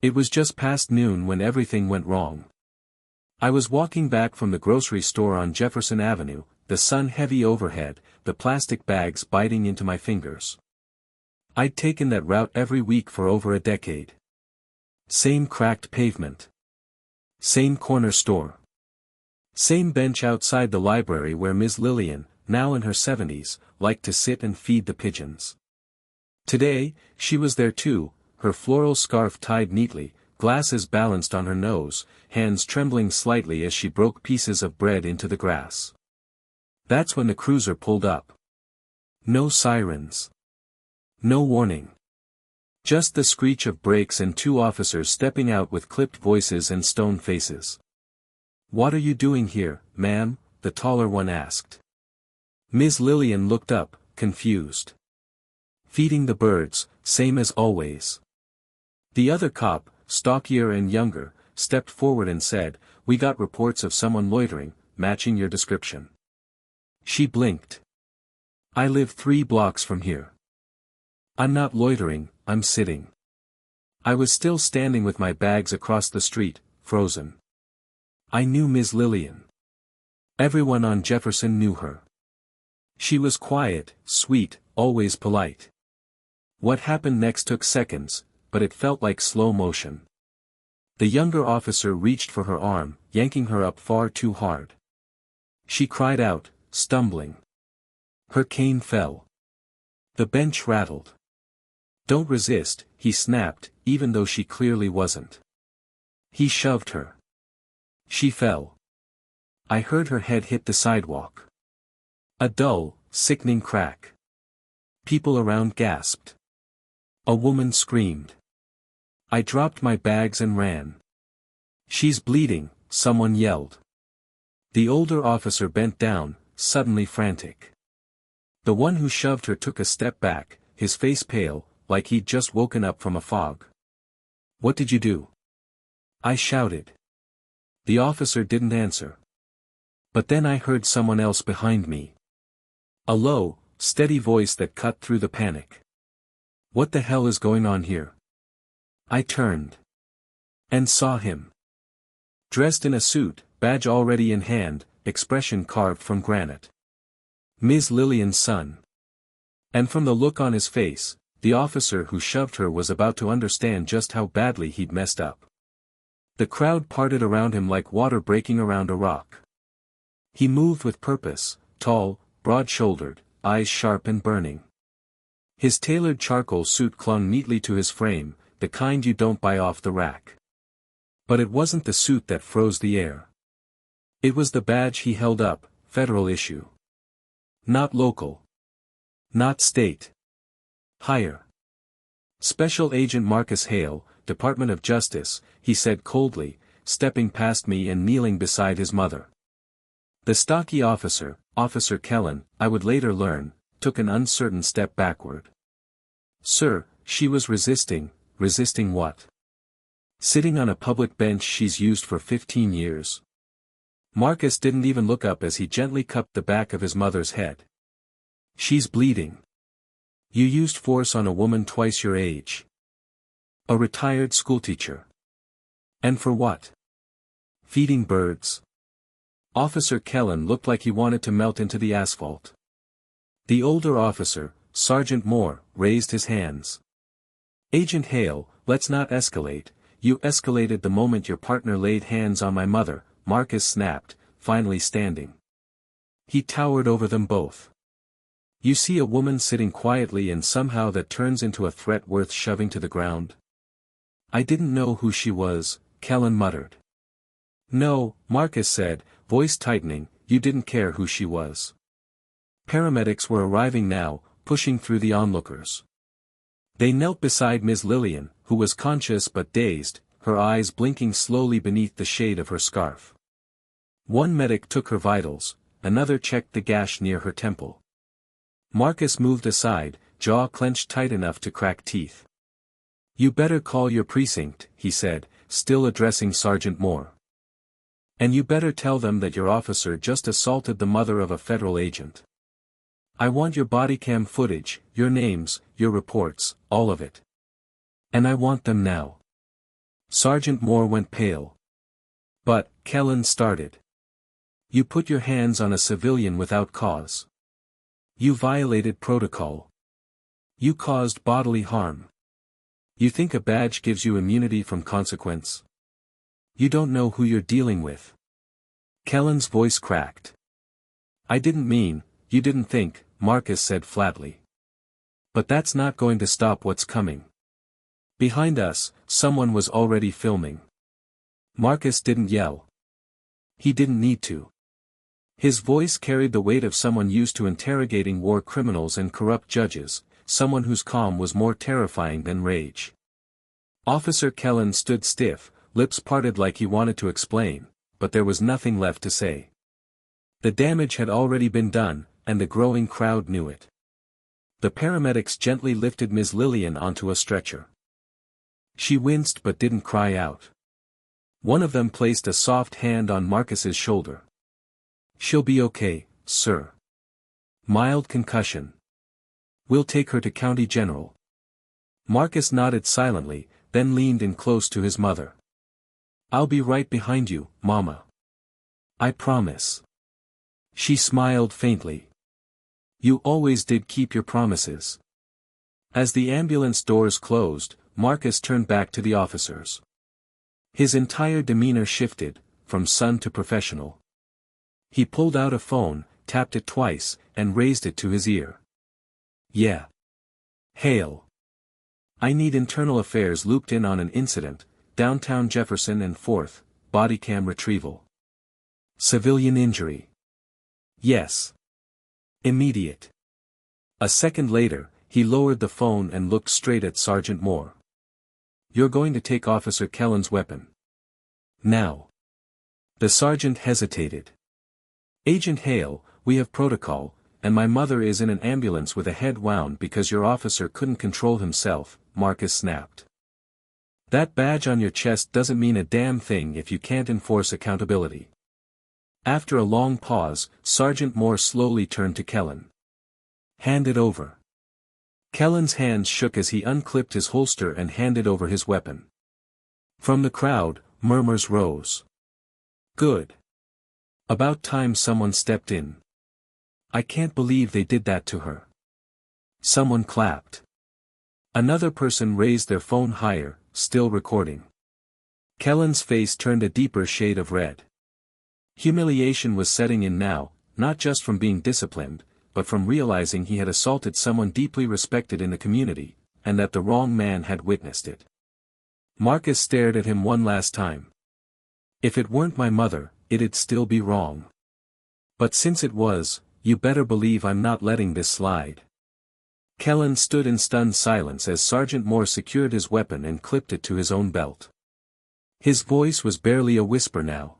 It was just past noon when everything went wrong. I was walking back from the grocery store on Jefferson Avenue, the sun heavy overhead, the plastic bags biting into my fingers. I'd taken that route every week for over a decade. Same cracked pavement. Same corner store. Same bench outside the library where Ms. Lillian, now in her 70s, liked to sit and feed the pigeons. Today, she was there too, her floral scarf tied neatly, glasses balanced on her nose, hands trembling slightly as she broke pieces of bread into the grass. That's when the cruiser pulled up. No sirens. No warning. Just the screech of brakes and two officers stepping out with clipped voices and stone faces. "What are you doing here, ma'am?" the taller one asked. Ms. Lillian looked up, confused. "Feeding the birds, same as always." The other cop, stockier and younger, stepped forward and said, "We got reports of someone loitering, matching your description." She blinked. "I live 3 blocks from here. I'm not loitering, I'm sitting." I was still standing with my bags across the street, frozen. I knew Ms. Lillian. Everyone on Jefferson knew her. She was quiet, sweet, always polite. What happened next took seconds, but it felt like slow motion. The younger officer reached for her arm, yanking her up far too hard. She cried out, stumbling. Her cane fell. The bench rattled. "Don't resist," he snapped, even though she clearly wasn't. He shoved her. She fell. I heard her head hit the sidewalk. A dull, sickening crack. People around gasped. A woman screamed. I dropped my bags and ran. "She's bleeding," someone yelled. The older officer bent down, suddenly frantic. The one who shoved her took a step back, his face pale, like he'd just woken up from a fog. "What did you do?" I shouted. The officer didn't answer. But then I heard someone else behind me. A low, steady voice that cut through the panic. "What the hell is going on here?" I turned. And saw him. Dressed in a suit, badge already in hand, expression carved from granite. Ms. Lillian's son. And from the look on his face, the officer who shoved her was about to understand just how badly he'd messed up. The crowd parted around him like water breaking around a rock. He moved with purpose, tall, broad-shouldered, eyes sharp and burning. His tailored charcoal suit clung neatly to his frame, the kind you don't buy off the rack. But it wasn't the suit that froze the air. It was the badge he held up, federal issue. Not local. Not state. Higher. "Special Agent Marcus Hale, Department of Justice," he said coldly, stepping past me and kneeling beside his mother. The stocky officer, Officer Kellen, I would later learn, took an uncertain step backward. "Sir," she was resisting. Resisting what? Sitting on a public bench she's used for 15 years. Marcus didn't even look up as he gently cupped the back of his mother's head. "She's bleeding. You used force on a woman twice your age. A retired schoolteacher. And for what? Feeding birds." Officer Kellen looked like he wanted to melt into the asphalt. The older officer, Sergeant Moore, raised his hands. "Agent Hale, let's not escalate. You escalated the moment your partner laid hands on my mother," Marcus snapped, finally standing. He towered over them both. "You see a woman sitting quietly and somehow that turns into a threat worth shoving to the ground?" "I didn't know who she was," Kellen muttered. "No," Marcus said, voice tightening, "you didn't care who she was." Paramedics were arriving now, pushing through the onlookers. They knelt beside Ms. Lillian, who was conscious but dazed, her eyes blinking slowly beneath the shade of her scarf. One medic took her vitals, another checked the gash near her temple. Marcus moved aside, jaw clenched tight enough to crack teeth. "You better call your precinct," he said, still addressing Sergeant Moore. "And you better tell them that your officer just assaulted the mother of a federal agent. I want your body cam footage, your names, your reports, all of it. And I want them now." Sergeant Moore went pale. But, Kellen started. You put your hands on a civilian without cause. You violated protocol. You caused bodily harm. You think a badge gives you immunity from consequence? You don't know who you're dealing with. Kellen's voice cracked. I didn't mean, you didn't think, Marcus said flatly. But that's not going to stop what's coming. Behind us, someone was already filming. Marcus didn't yell. He didn't need to. His voice carried the weight of someone used to interrogating war criminals and corrupt judges, someone whose calm was more terrifying than rage. Officer Kellen stood stiff, lips parted like he wanted to explain, but there was nothing left to say. The damage had already been done, and the growing crowd knew it. The paramedics gently lifted Ms. Lillian onto a stretcher. She winced but didn't cry out. One of them placed a soft hand on Marcus's shoulder. She'll be okay, sir. Mild concussion. We'll take her to County General. Marcus nodded silently, then leaned in close to his mother. I'll be right behind you, Mama. I promise. She smiled faintly. You always did keep your promises. As the ambulance doors closed, Marcus turned back to the officers. His entire demeanor shifted, from son to professional. He pulled out a phone, tapped it twice, and raised it to his ear. Yeah. Hale. I need internal affairs looped in on an incident, downtown Jefferson and 4th, bodycam retrieval. Civilian injury. Yes. Immediate. A second later, he lowered the phone and looked straight at Sergeant Moore. You're going to take Officer Kellen's weapon. Now. The sergeant hesitated. Agent Hale, we have protocol, and my mother is in an ambulance with a head wound because your officer couldn't control himself, Marcus snapped. That badge on your chest doesn't mean a damn thing if you can't enforce accountability. After a long pause, Sergeant Moore slowly turned to Kellen. Hand it over. Kellen's hands shook as he unclipped his holster and handed over his weapon. From the crowd, murmurs rose. Good. About time someone stepped in. I can't believe they did that to her. Someone clapped. Another person raised their phone higher, still recording. Kellen's face turned a deeper shade of red. Humiliation was setting in now, not just from being disciplined, but from realizing he had assaulted someone deeply respected in the community, and that the wrong man had witnessed it. Marcus stared at him one last time. If it weren't my mother, it'd still be wrong. But since it was, you better believe I'm not letting this slide. Kellen stood in stunned silence as Sergeant Moore secured his weapon and clipped it to his own belt. His voice was barely a whisper now.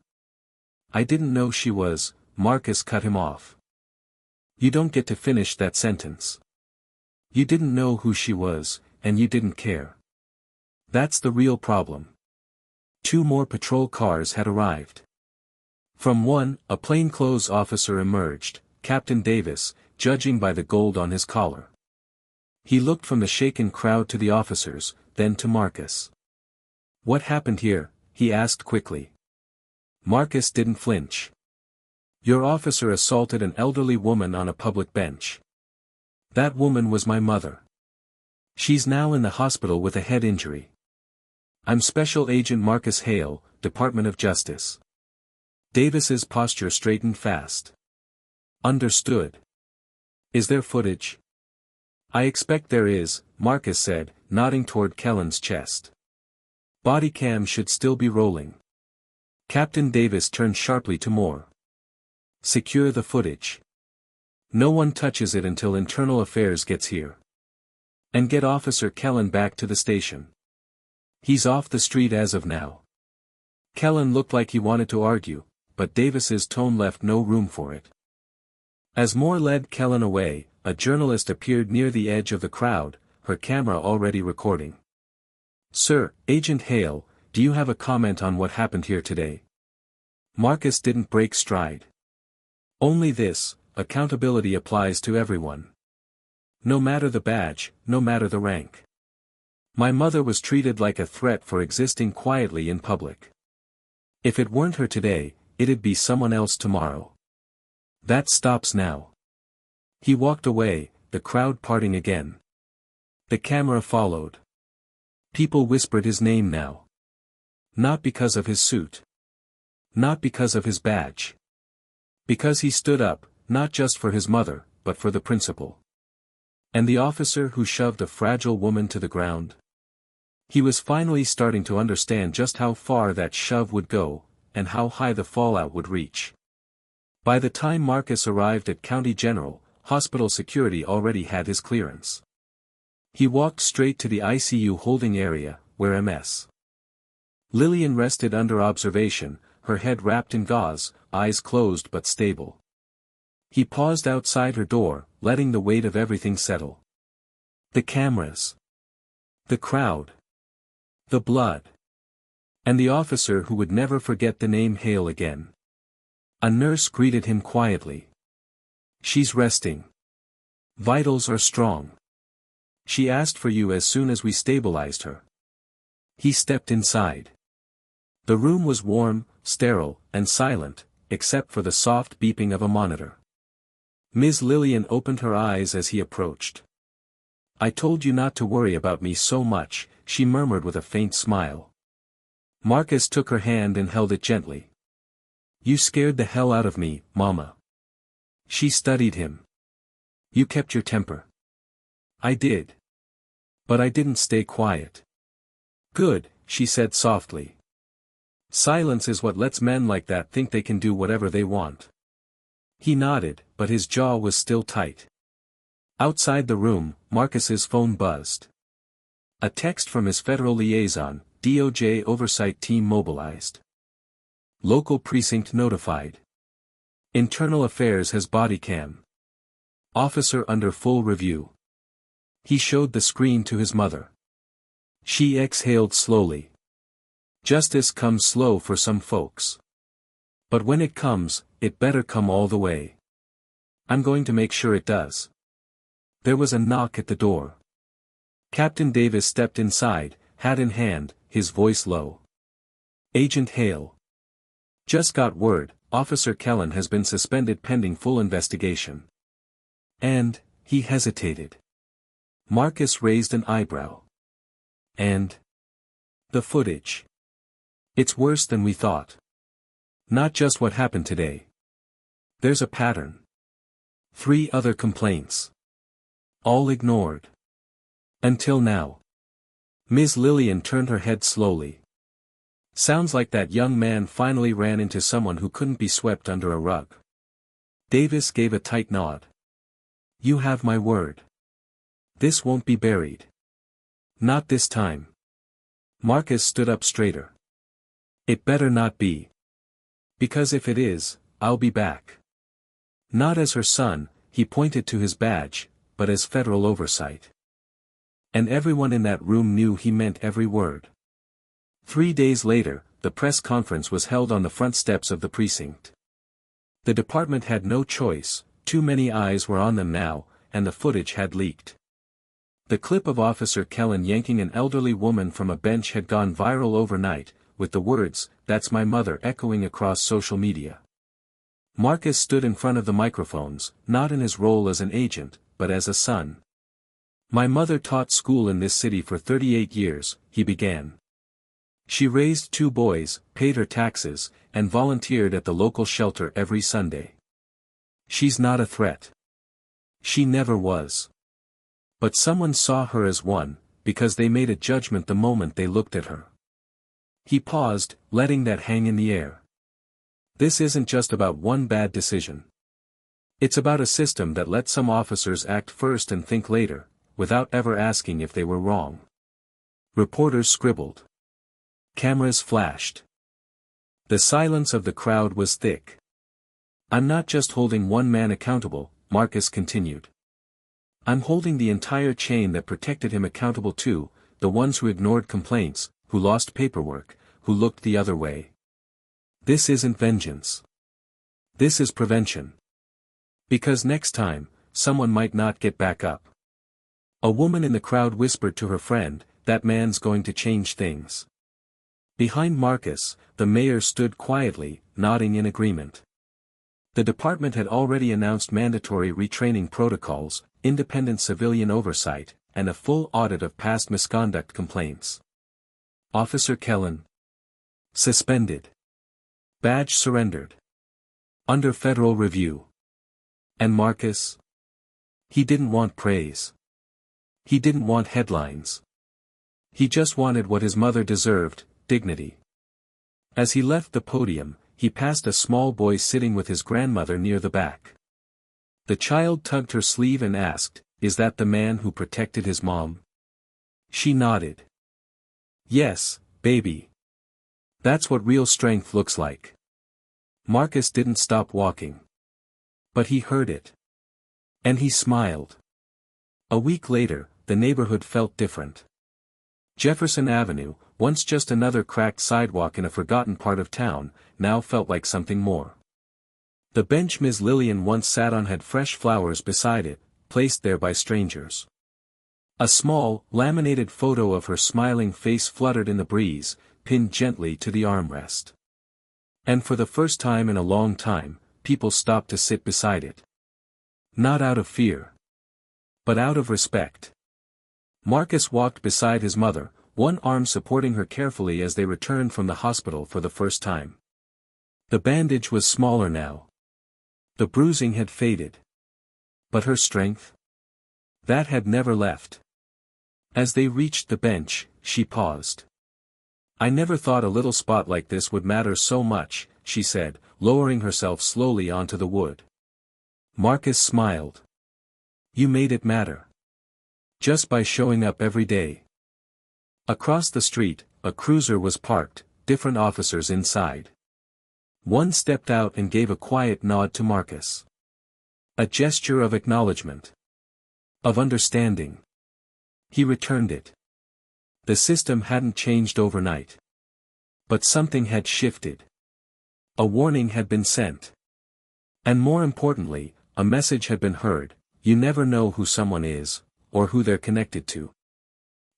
I didn't know she was, Marcus cut him off. You don't get to finish that sentence. You didn't know who she was, and you didn't care. That's the real problem. 2 more patrol cars had arrived. From one, a plainclothes officer emerged, Captain Davis, judging by the gold on his collar. He looked from the shaken crowd to the officers, then to Marcus. What happened here? He asked quickly. Marcus didn't flinch. Your officer assaulted an elderly woman on a public bench. That woman was my mother. She's now in the hospital with a head injury. I'm Special Agent Marcus Hale, Department of Justice. Davis's posture straightened fast. Understood. Is there footage? I expect there is, Marcus said, nodding toward Kellen's chest. Bodycam should still be rolling. Captain Davis turned sharply to Moore. Secure the footage. No one touches it until Internal Affairs gets here. And get Officer Kellen back to the station. He's off the street as of now. Kellen looked like he wanted to argue, but Davis's tone left no room for it. As Moore led Kellen away, a journalist appeared near the edge of the crowd, her camera already recording. Sir, Agent Hale, do you have a comment on what happened here today? Marcus didn't break stride. Only this, accountability applies to everyone. No matter the badge, no matter the rank. My mother was treated like a threat for existing quietly in public. If it weren't her today, it'd be someone else tomorrow. That stops now. He walked away, the crowd parting again. The camera followed. People whispered his name now. Not because of his suit. Not because of his badge. Because he stood up, not just for his mother, but for the principal. And the officer who shoved a fragile woman to the ground? He was finally starting to understand just how far that shove would go, and how high the fallout would reach. By the time Marcus arrived at County General, hospital security already had his clearance. He walked straight to the ICU holding area, where Ms. Lillian rested under observation, her head wrapped in gauze, eyes closed but stable. He paused outside her door, letting the weight of everything settle. The cameras. The crowd. The blood. And the officer who would never forget the name Hale again. A nurse greeted him quietly. "She's resting. Vitals are strong. She asked for you as soon as we stabilized her." He stepped inside. The room was warm, sterile, and silent, except for the soft beeping of a monitor. Ms. Lillian opened her eyes as he approached. "I told you not to worry about me so much," she murmured with a faint smile. Marcus took her hand and held it gently. "You scared the hell out of me, Mama." She studied him. "You kept your temper." "I did. But I didn't stay quiet." "Good," she said softly. "Silence is what lets men like that think they can do whatever they want." He nodded, but his jaw was still tight. Outside the room, Marcus's phone buzzed. A text from his federal liaison, DOJ oversight team mobilized. Local precinct notified. Internal Affairs has body cam. Officer under full review. He showed the screen to his mother. She exhaled slowly. Justice comes slow for some folks. But when it comes, it better come all the way. I'm going to make sure it does. There was a knock at the door. Captain Davis stepped inside, hat in hand, his voice low. "Agent Hale. Just got word, Officer Kellen has been suspended pending full investigation." And, he hesitated. Marcus raised an eyebrow. "And? The footage. It's worse than we thought. Not just what happened today. There's a pattern. 3 other complaints. All ignored. Until now." Ms. Lillian turned her head slowly. "Sounds like that young man finally ran into someone who couldn't be swept under a rug." Davis gave a tight nod. "You have my word. This won't be buried. Not this time." Marcus stood up straighter. "It better not be. Because if it is, I'll be back. Not as her son," he pointed to his badge, "but as federal oversight." And everyone in that room knew he meant every word. 3 days later, the press conference was held on the front steps of the precinct. The department had no choice, too many eyes were on them now, and the footage had leaked. The clip of Officer Kellen yanking an elderly woman from a bench had gone viral overnight, with the words, "That's my mother," echoing across social media. Marcus stood in front of the microphones, not in his role as an agent, but as a son. "My mother taught school in this city for 38 years, he began. She raised 2 boys, paid her taxes, and volunteered at the local shelter every Sunday. She's not a threat. She never was. But someone saw her as one, because they made a judgment the moment they looked at her." He paused, letting that hang in the air. "This isn't just about one bad decision. It's about a system that lets some officers act first and think later, without ever asking if they were wrong." Reporters scribbled. Cameras flashed. The silence of the crowd was thick. "I'm not just holding one man accountable," Marcus continued. "I'm holding the entire chain that protected him accountable too, the ones who ignored complaints, who lost paperwork, who looked the other way. This isn't vengeance. This is prevention. Because next time, someone might not get back up." A woman in the crowd whispered to her friend, that man's going to change things. Behind Marcus, the mayor stood quietly, nodding in agreement. The department had already announced mandatory retraining protocols, independent civilian oversight, and a full audit of past misconduct complaints. Officer Kellen. Suspended. Badge surrendered. Under federal review. And Marcus? He didn't want praise. He didn't want headlines. He just wanted what his mother deserved, dignity. As he left the podium, he passed a small boy sitting with his grandmother near the back. The child tugged her sleeve and asked, "Is that the man who protected his mom?" She nodded. "Yes, baby. That's what real strength looks like." Marcus didn't stop walking. But he heard it. And he smiled. A week later, the neighborhood felt different. Jefferson Avenue, once just another cracked sidewalk in a forgotten part of town, now felt like something more. The bench Ms. Lillian once sat on had fresh flowers beside it, placed there by strangers. A small, laminated photo of her smiling face fluttered in the breeze, pinned gently to the armrest. And for the first time in a long time, people stopped to sit beside it. Not out of fear. But out of respect. Marcus walked beside his mother, one arm supporting her carefully as they returned from the hospital for the first time. The bandage was smaller now. The bruising had faded. But her strength? That had never left. As they reached the bench, she paused. "I never thought a little spot like this would matter so much," she said, lowering herself slowly onto the wood. Marcus smiled. "You made it matter. Just by showing up every day." Across the street, a cruiser was parked, different officers inside. One stepped out and gave a quiet nod to Marcus. A gesture of acknowledgement. Of understanding. He returned it. The system hadn't changed overnight. But something had shifted. A warning had been sent. And more importantly, a message had been heard: you never know who someone is, or who they're connected to.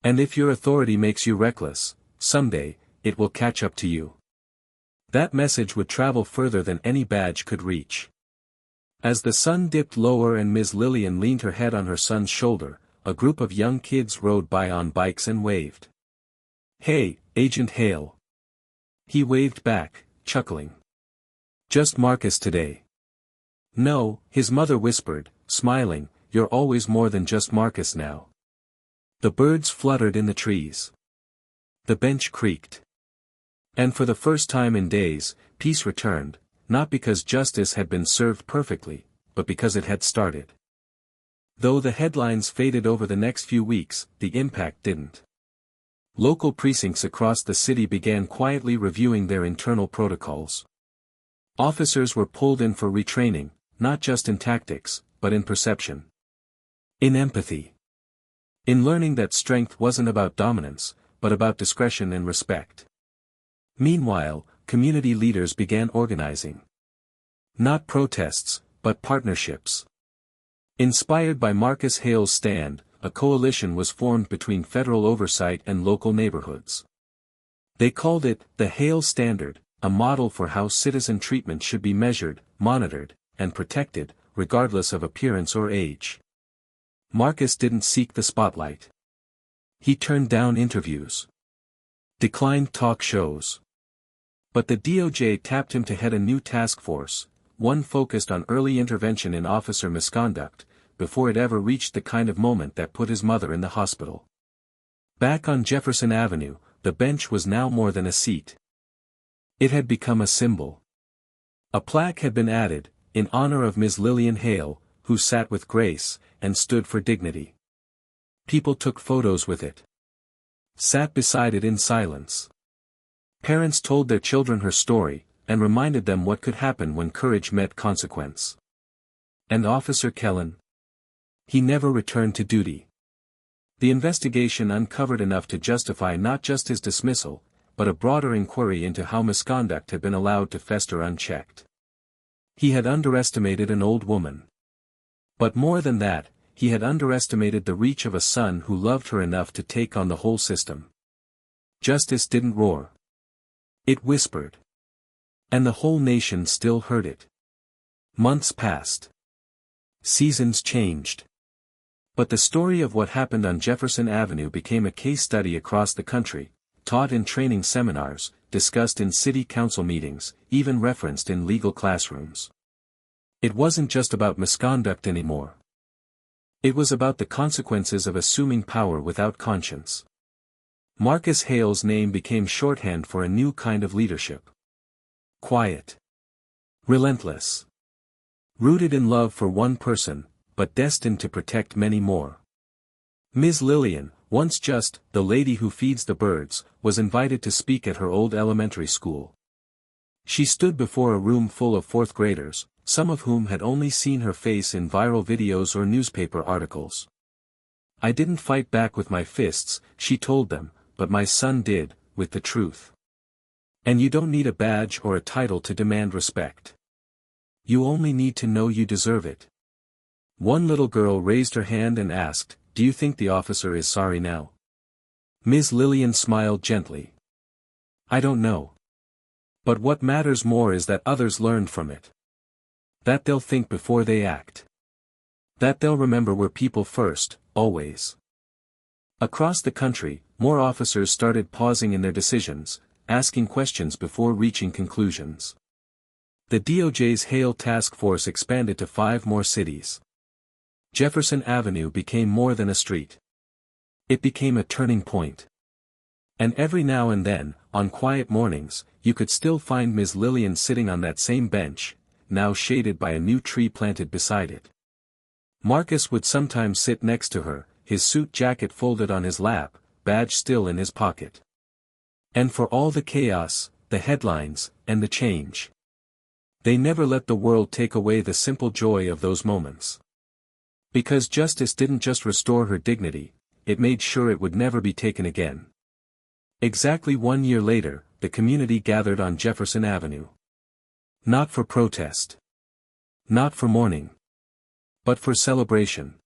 And if your authority makes you reckless, someday, it will catch up to you. That message would travel further than any badge could reach. As the sun dipped lower and Ms. Lillian leaned her head on her son's shoulder, a group of young kids rode by on bikes and waved. "Hey, Agent Hale." He waved back, chuckling. "Just Marcus today." "No," his mother whispered, smiling, "you're always more than just Marcus now." The birds fluttered in the trees. The bench creaked. And for the first time in days, peace returned, not because justice had been served perfectly, but because it had started. Though the headlines faded over the next few weeks, the impact didn't. Local precincts across the city began quietly reviewing their internal protocols. Officers were pulled in for retraining, not just in tactics, but in perception. In empathy. In learning that strength wasn't about dominance, but about discretion and respect. Meanwhile, community leaders began organizing. Not protests, but partnerships. Inspired by Marcus Hale's stand, a coalition was formed between federal oversight and local neighborhoods. They called it the Hale Standard, a model for how citizen treatment should be measured, monitored, and protected, regardless of appearance or age. Marcus didn't seek the spotlight. He turned down interviews. Declined talk shows. But the DOJ tapped him to head a new task force, one focused on early intervention in officer misconduct, before it ever reached the kind of moment that put his mother in the hospital. Back on Jefferson Avenue, the bench was now more than a seat. It had become a symbol. A plaque had been added, in honor of Ms. Lillian Hale, who sat with grace, and stood for dignity. People took photos with it. Sat beside it in silence. Parents told their children her story, and reminded them what could happen when courage met consequence. And Officer Kellen? He never returned to duty. The investigation uncovered enough to justify not just his dismissal, but a broader inquiry into how misconduct had been allowed to fester unchecked. He had underestimated an old woman. But more than that, he had underestimated the reach of a son who loved her enough to take on the whole system. Justice didn't roar. It whispered. And the whole nation still heard it. Months passed. Seasons changed. But the story of what happened on Jefferson Avenue became a case study across the country, taught in training seminars, discussed in city council meetings, even referenced in legal classrooms. It wasn't just about misconduct anymore. It was about the consequences of assuming power without conscience. Marcus Hale's name became shorthand for a new kind of leadership. Quiet. Relentless. Rooted in love for one person, but destined to protect many more. Ms. Lillian, once just the lady who feeds the birds, was invited to speak at her old elementary school. She stood before a room full of fourth graders, some of whom had only seen her face in viral videos or newspaper articles. "I didn't fight back with my fists," she told them, "but my son did, with the truth. And you don't need a badge or a title to demand respect. You only need to know you deserve it." One little girl raised her hand and asked, "Do you think the officer is sorry now?" Ms. Lillian smiled gently. "I don't know. But what matters more is that others learned from it. That they'll think before they act. That they'll remember we're people first, always." Across the country, more officers started pausing in their decisions, asking questions before reaching conclusions. The DOJ's Hale task force expanded to 5 more cities. Jefferson Avenue became more than a street. It became a turning point. And every now and then, on quiet mornings, you could still find Ms. Lillian sitting on that same bench, now shaded by a new tree planted beside it. Marcus would sometimes sit next to her, his suit jacket folded on his lap, badge still in his pocket. And for all the chaos, the headlines, and the change, they never let the world take away the simple joy of those moments. Because justice didn't just restore her dignity, it made sure it would never be taken again. Exactly 1 year later, the community gathered on Jefferson Avenue. Not for protest. Not for mourning. But for celebration.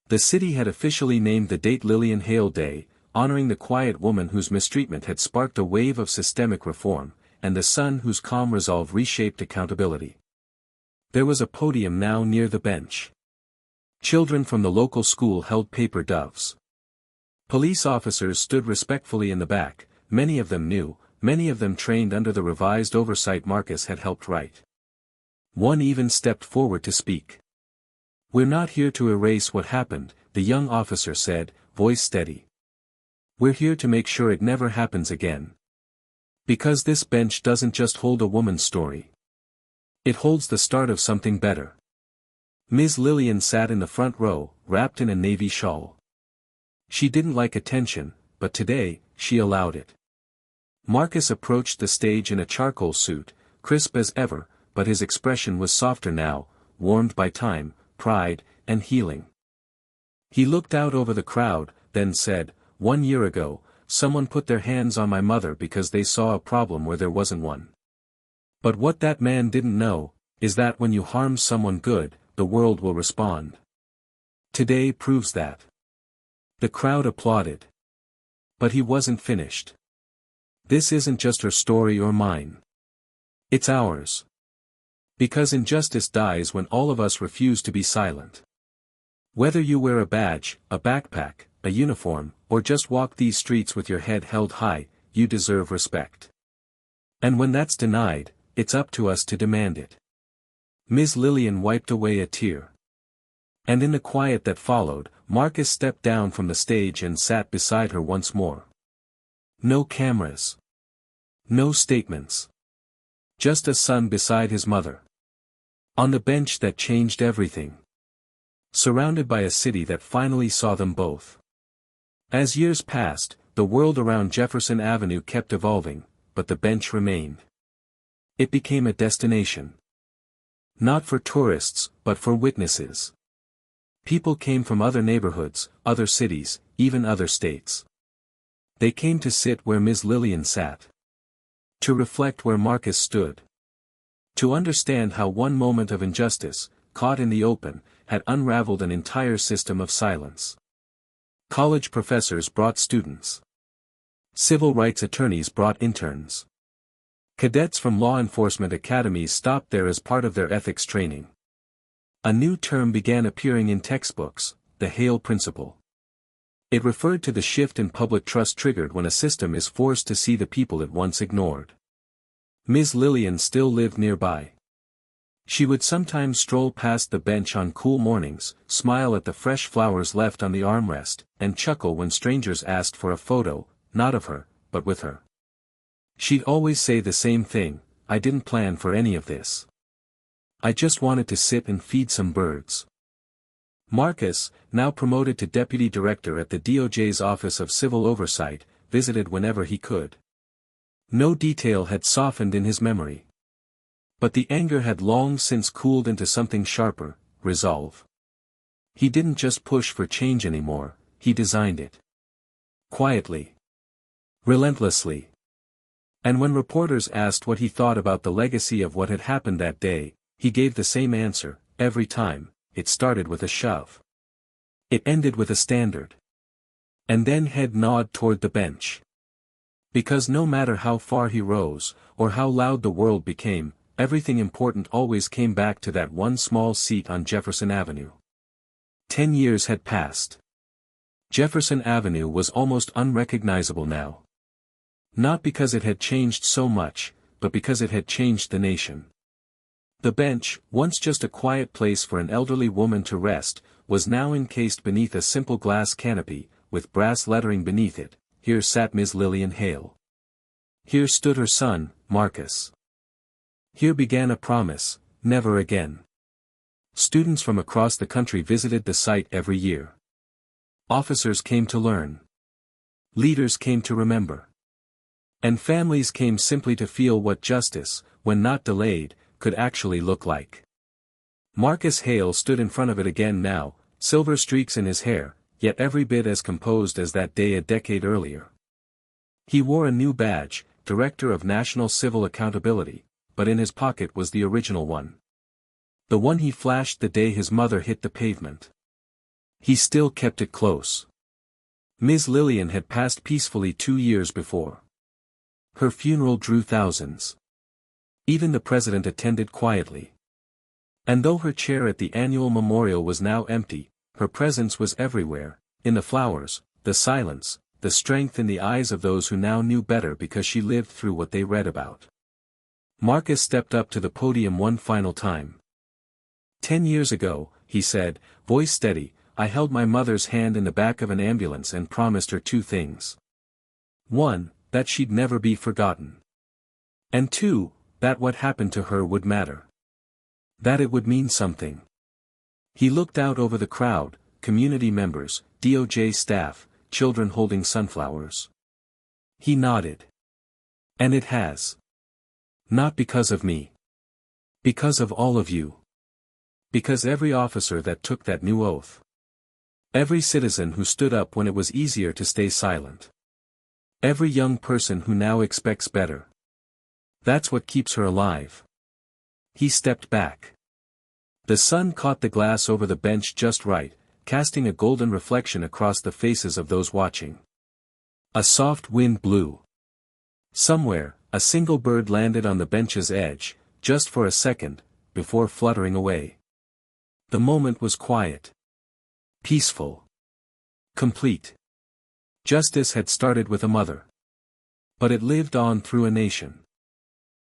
The city had officially named the date Lillian Hale Day, honoring the quiet woman whose mistreatment had sparked a wave of systemic reform, and the son whose calm resolve reshaped accountability. There was a podium now near the bench. Children from the local school held paper doves. Police officers stood respectfully in the back, many of them new, many of them trained under the revised oversight Marcus had helped write. One even stepped forward to speak. "We're not here to erase what happened," the young officer said, voice steady. "We're here to make sure it never happens again. Because this bench doesn't just hold a woman's story. It holds the start of something better." Ms. Lillian sat in the front row, wrapped in a navy shawl. She didn't like attention, but today, she allowed it. Marcus approached the stage in a charcoal suit, crisp as ever, but his expression was softer now, warmed by time, pride, and healing. He looked out over the crowd, then said, "1 year ago, someone put their hands on my mother because they saw a problem where there wasn't one. But what that man didn't know, is that when you harm someone good, the world will respond. Today proves that." The crowd applauded. But he wasn't finished. "This isn't just her story or mine. It's ours. Because injustice dies when all of us refuse to be silent. Whether you wear a badge, a backpack, a uniform, or just walk these streets with your head held high, you deserve respect. And when that's denied, it's up to us to demand it." Ms. Lillian wiped away a tear. And in the quiet that followed, Marcus stepped down from the stage and sat beside her once more. No cameras. No statements. Just a son beside his mother. On the bench that changed everything. Surrounded by a city that finally saw them both. As years passed, the world around Jefferson Avenue kept evolving, but the bench remained. It became a destination. Not for tourists, but for witnesses. People came from other neighborhoods, other cities, even other states. They came to sit where Ms. Lillian sat. To reflect where Marcus stood. To understand how one moment of injustice, caught in the open, had unraveled an entire system of silence. College professors brought students. Civil rights attorneys brought interns. Cadets from law enforcement academies stopped there as part of their ethics training. A new term began appearing in textbooks, the Hale principle. It referred to the shift in public trust triggered when a system is forced to see the people it once ignored. Ms. Lillian still lived nearby. She would sometimes stroll past the bench on cool mornings, smile at the fresh flowers left on the armrest, and chuckle when strangers asked for a photo, not of her, but with her. She'd always say the same thing, "I didn't plan for any of this. I just wanted to sit and feed some birds." Marcus, now promoted to deputy director at the DOJ's Office of Civil Oversight, visited whenever he could. No detail had softened in his memory. But the anger had long since cooled into something sharper, resolve. He didn't just push for change anymore, he designed it. Quietly. Relentlessly. And when reporters asked what he thought about the legacy of what had happened that day, he gave the same answer, every time: it started with a shove. It ended with a standard. And then head nod toward the bench. Because no matter how far he rose, or how loud the world became, everything important always came back to that one small seat on Jefferson Avenue. 10 years had passed. Jefferson Avenue was almost unrecognizable now. Not because it had changed so much, but because it had changed the nation. The bench, once just a quiet place for an elderly woman to rest, was now encased beneath a simple glass canopy, with brass lettering beneath it. Here sat Ms. Lillian Hale. Here stood her son, Marcus. Here began a promise: never again. Students from across the country visited the site every year. Officers came to learn. Leaders came to remember. And families came simply to feel what justice, when not delayed, could actually look like. Marcus Hale stood in front of it again now, silver streaks in his hair, yet every bit as composed as that day a decade earlier. He wore a new badge, Director of National Civil Accountability, but in his pocket was the original one. The one he flashed the day his mother hit the pavement. He still kept it close. Ms. Lillian had passed peacefully 2 years before. Her funeral drew thousands. Even the president attended quietly. And though her chair at the annual memorial was now empty, her presence was everywhere, in the flowers, the silence, the strength in the eyes of those who now knew better because she lived through what they read about. Marcus stepped up to the podium one final time. 10 years ago, he said, voice steady, I held my mother's hand in the back of an ambulance and promised her 2 things. 1, that she'd never be forgotten. And 2, that what happened to her would matter. That it would mean something. He looked out over the crowd, community members, DOJ staff, children holding sunflowers. He nodded. And it has. Not because of me. Because of all of you. Because every officer that took that new oath. Every citizen who stood up when it was easier to stay silent. Every young person who now expects better. That's what keeps her alive. He stepped back. The sun caught the glass over the bench just right, casting a golden reflection across the faces of those watching. A soft wind blew. Somewhere, a single bird landed on the bench's edge, just for a second, before fluttering away. The moment was quiet. Peaceful. Complete. Justice had started with a mother. But it lived on through a nation.